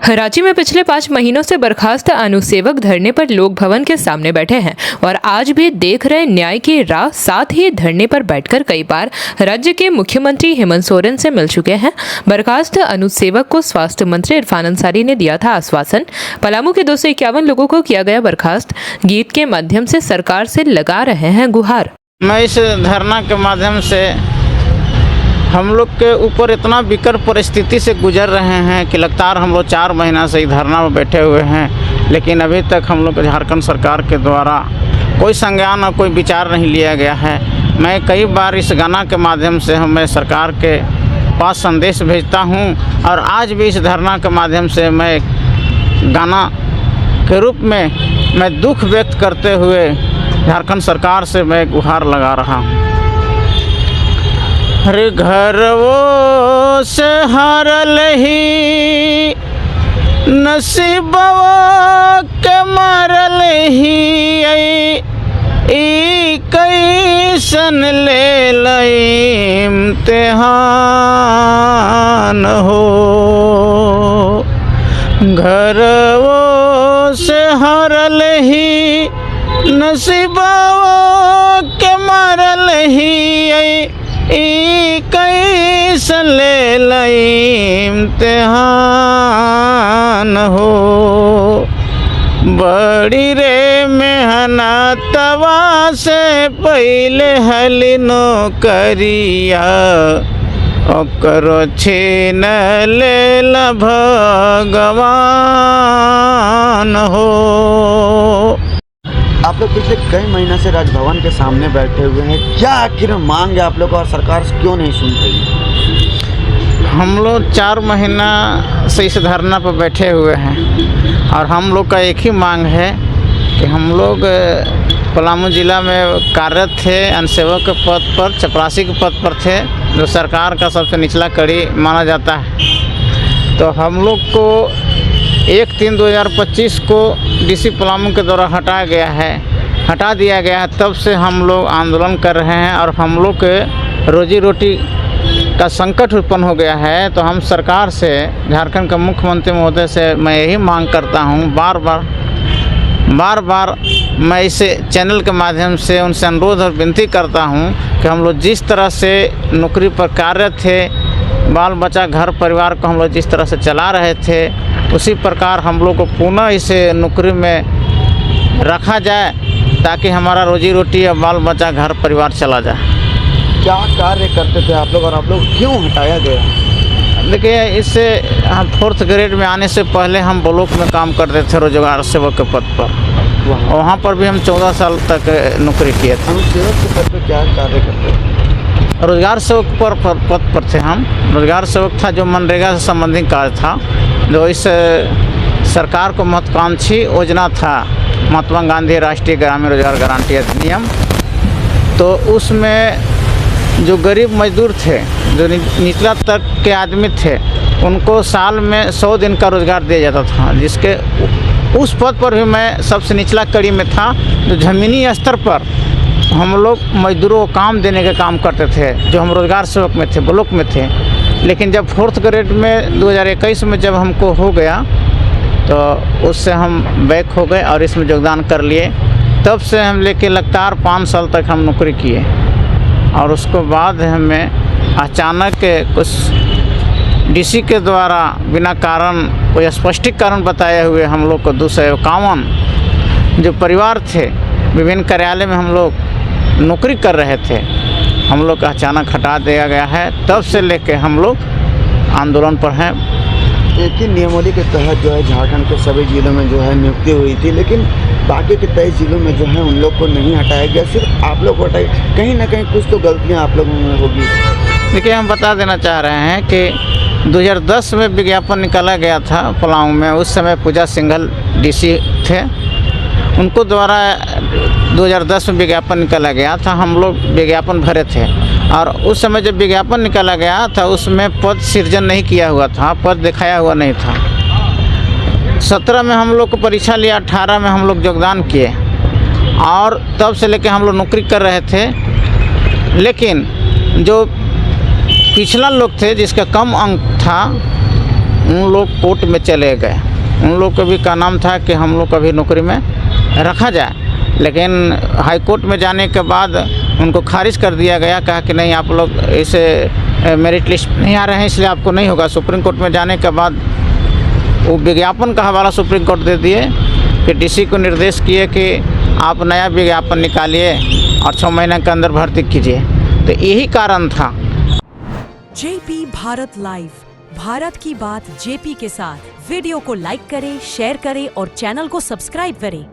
रांची में पिछले 5 महीनों से बर्खास्त अनुसेवक धरने पर लोक भवन के सामने बैठे हैं और आज भी देख रहे न्याय की राह। साथ ही धरने पर बैठकर कई बार राज्य के मुख्यमंत्री हेमंत सोरेन से मिल चुके हैं। बर्खास्त अनुसेवक को स्वास्थ्य मंत्री इरफान अंसारी ने दिया था आश्वासन। पलामू के 251 लोगों को किया गया बर्खास्त। गीत के माध्यम से सरकार से लगा रहे हैं गुहार। मैं इस धरना के माध्यम से हम लोग के ऊपर इतना विकट परिस्थिति से गुजर रहे हैं कि लगातार हम लोग 4 महीना से धरना में बैठे हुए हैं, लेकिन अभी तक हम लोग झारखंड सरकार के द्वारा कोई संज्ञान और कोई विचार नहीं लिया गया है। मैं कई बार इस गाना के माध्यम से मैं सरकार के पास संदेश भेजता हूं और आज भी इस धरना के माध्यम से मैं गाना के रूप में मैं दुख व्यक्त करते हुए झारखंड सरकार से मैं गुहार लगा रहा हूँ। हरे घर वो से हारल ही नसीबवा के मारल ही कैसन ले इम्तिहान हो। घर वो से हारल ही नसीबवा के मारल ही कैसन ले इम्तिहान हो। बड़ी रे मेहनतवा से पहले हली नौकरिया ओकरो छीन ले भगवान हो। आप लोग पिछले कई महीना से राजभवन के सामने बैठे हुए हैं, क्या आखिर मांग है आप लोग और सरकार क्यों नहीं सुन रही? हम लोग 4 महीना से इस धरना पर बैठे हुए हैं और हम लोग का एक ही मांग है कि हम लोग पलामू ज़िला में कार्यरत थे, अनुसेवक के पद पर, चपरासी के पद पर थे, जो सरकार का सबसे निचला कड़ी माना जाता है। तो हम लोग को 1/3/2025 को डीसी पलामू के द्वारा हटा दिया गया है। तब से हम लोग आंदोलन कर रहे हैं और हम लोग के रोजी रोटी का संकट उत्पन्न हो गया है। तो हम सरकार से, झारखंड के मुख्यमंत्री महोदय से मैं यही मांग करता हूँ, बार बार मैं इस चैनल के माध्यम से उनसे अनुरोध और विनती करता हूँ कि हम लोग जिस तरह से नौकरी पर कार्यरत थे, बाल बच्चा घर परिवार को हम लोग जिस तरह से चला रहे थे, उसी प्रकार हम लोग को पुनः इस नौकरी में रखा जाए ताकि हमारा रोजी रोटी या बाल बच्चा घर परिवार चला जाए। क्या कार्य करते थे आप लोग और आप लोग क्यों हटाया गया? देखिए, इससे हम 4th ग्रेड में आने से पहले हम ब्लॉक में काम करते थे रोजगार सेवक के पद पर। वहाँ पर भी हम 14 साल तक नौकरी किए थे। अनुसेवक के पद पर क्या कार्य करते थे? रोजगार सेवक पर पद पर थे हम। रोजगार सेवक था जो मनरेगा से संबंधित कार्य था, जो इस सरकार को महत्वाकांक्षी योजना था, महात्मा गांधी राष्ट्रीय ग्रामीण रोजगार गारंटी अधिनियम। तो उसमें जो गरीब मजदूर थे, जो निचला तक के आदमी थे, उनको साल में 100 दिन का रोज़गार दिया जाता था, जिसके उस पद पर भी मैं सबसे निचला कड़ी में था। जो ज़मीनी स्तर पर हम लोग मजदूरों को काम देने का काम करते थे, जो हम रोज़गार सेवक में थे, ब्लॉक में थे। लेकिन जब 4th ग्रेड में 2021 में जब हमको हो गया तो उससे हम बैक हो गए और इसमें योगदान कर लिए। तब से हम लेके लगातार 5 साल तक हम नौकरी किए और उसके बाद हमें अचानक कुछ डीसी के द्वारा बिना कारण, कोई स्पष्टीकरण बताए हुए हम लोग को 251 जो परिवार थे, विभिन्न कार्यालय में हम लोग नौकरी कर रहे थे, हम लोग का अचानक हटा दिया गया है। तब से लेके हम लोग आंदोलन पर हैं। एक ही नियमावली के तहत जो है झारखंड के सभी जिलों में जो है नियुक्ति हुई थी, लेकिन बाकी के 23 जिलों में जो है उन लोग को नहीं हटाया गया, सिर्फ आप लोग को हटाई। कहीं ना कहीं कुछ तो गलतियां आप लोगों में होगी। देखिए, हम बता देना चाह रहे हैं कि 2010 में विज्ञापन निकाला गया था पलामू में। उस समय पूजा सिंघल डीसी थे, उनको द्वारा 2010 में विज्ञापन निकाला गया था। हम लोग विज्ञापन भरे थे और उस समय जब विज्ञापन निकाला गया था उसमें पद सृजन नहीं किया हुआ था, पद दिखाया हुआ नहीं था। 17 में हम लोग को परीक्षा लिया, 18 में हम लोग योगदान किए और तब से लेकर हम लोग नौकरी कर रहे थे। लेकिन जो पिछला लोग थे जिसका कम अंक था उन लोग कोर्ट में चले गए। उन लोग को भी का नाम था कि हम लोग को भी नौकरी में रखा जाए, लेकिन हाई कोर्ट में जाने के बाद उनको खारिज कर दिया गया। कहा कि नहीं, आप लोग इसे मेरिट लिस्ट नहीं आ रहे हैं, इसलिए आपको नहीं होगा। सुप्रीम कोर्ट में जाने के बाद वो विज्ञापन का हवाला सुप्रीम कोर्ट दे दिए। फिर डीसी को निर्देश किए कि आप नया विज्ञापन निकालिए और 6 महीने के अंदर भर्ती कीजिए। तो यही कारण था। जेपी भारत लाइव, भारत की बात जेपी के साथ। वीडियो को लाइक करें, शेयर करें और चैनल को सब्सक्राइब करें।